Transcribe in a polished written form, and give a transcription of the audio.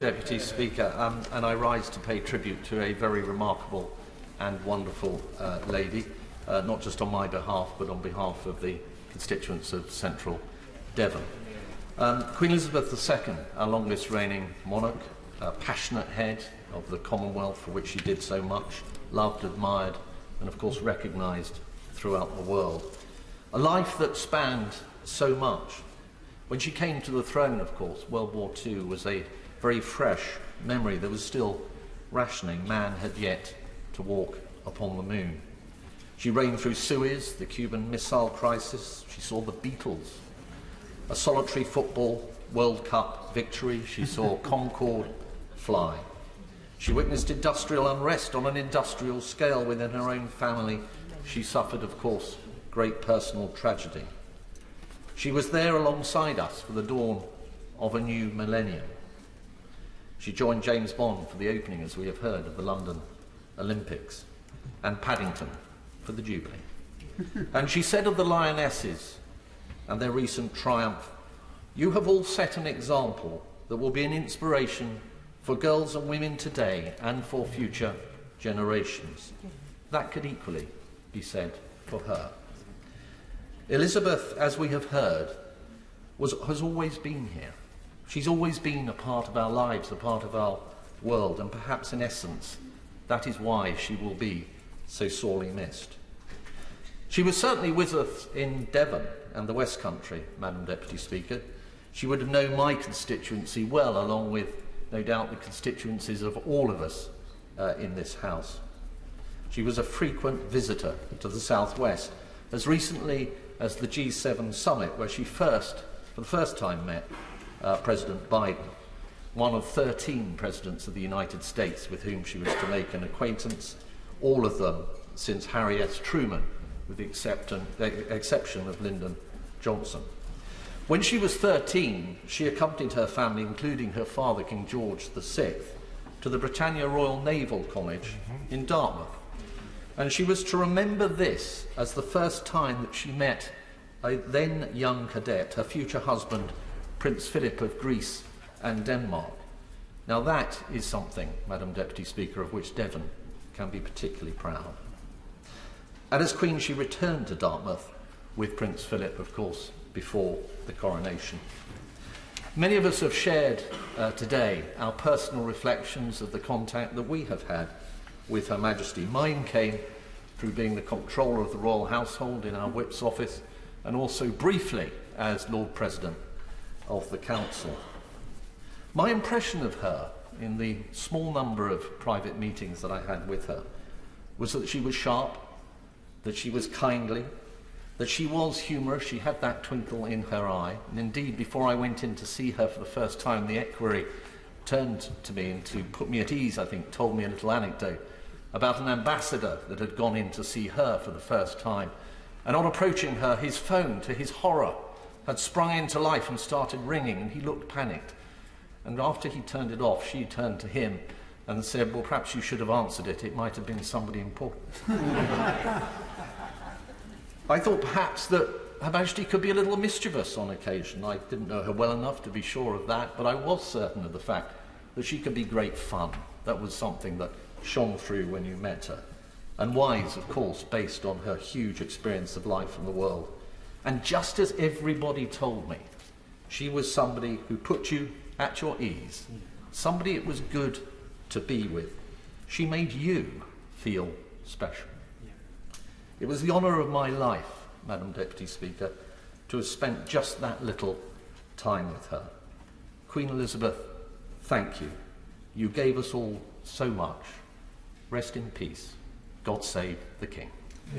Deputy Speaker, and I rise to pay tribute to a very remarkable and wonderful lady, not just on my behalf but on behalf of the constituents of central Devon. Queen Elizabeth II, our longest reigning monarch, a passionate head of the Commonwealth for which she did so much, loved, admired and of course recognised throughout the world. A life that spanned so much. When she came to the throne, of course, World War II was a very fresh memory. There was still rationing. Man had yet to walk upon the moon. She reigned through Suez, the Cuban Missile Crisis. She saw the Beatles, a solitary football World Cup victory. She saw Concorde fly. She witnessed industrial unrest on an industrial scale within her own family. She suffered, of course, great personal tragedy. She was there alongside us for the dawn of a new millennium. She joined James Bond for the opening, as we have heard, of the London Olympics, and Paddington for the Jubilee. And she said of the Lionesses and their recent triumph, "You have all set an example that will be an inspiration for girls and women today and for future generations." That could equally be said for her. Elizabeth, as we have heard, has always been here. She's always been a part of our lives, a part of our world, and perhaps in essence, that is why she will be so sorely missed. She was certainly with us in Devon and the West Country, Madam Deputy Speaker. She would have known my constituency well, along with, no doubt, the constituencies of all of us in this House. She was a frequent visitor to the Southwest, as recently as the G7 summit, where she for the first time met President Biden, one of 13 presidents of the United States with whom she was to make an acquaintance, all of them since Harry S. Truman, with the exception of Lyndon Johnson. When she was 13, she accompanied her family, including her father, King George VI, to the Britannia Royal Naval College in Dartmouth. And she was to remember this as the first time that she met a then young cadet, her future husband, Prince Philip of Greece and Denmark. Now that is something, Madam Deputy Speaker, of which Devon can be particularly proud. And as Queen, she returned to Dartmouth with Prince Philip, of course, before the coronation. Many of us have shared today our personal reflections of the contact that we have had with Her Majesty. Mine came through being the Comptroller of the Royal Household in our Whip's office, and also briefly as Lord President of the Council. My impression of her in the small number of private meetings that I had with her was that she was sharp, that she was kindly, that she was humorous. She had that twinkle in her eye. And indeed, before I went in to see her for the first time, the equerry turned to me and, to put me at ease, I think, told me a little anecdote about an ambassador that had gone in to see her for the first time. And on approaching her, his phone, to his horror, had sprung into life and started ringing, and he looked panicked. And after he turned it off, she turned to him and said, "Well, perhaps you should have answered it. It might have been somebody important." I thought perhaps that Her Majesty could be a little mischievous on occasion. I didn't know her well enough to be sure of that, but I was certain of the fact that she could be great fun. That was something that shone through when you met her. And wise, of course, based on her huge experience of life and the world. And just as everybody told me, she was somebody who put you at your ease, somebody it was good to be with. She made you feel special. It was the honour of my life, Madam Deputy Speaker, to have spent just that little time with her. Queen Elizabeth, thank you. You gave us all so much. Rest in peace. God save the King.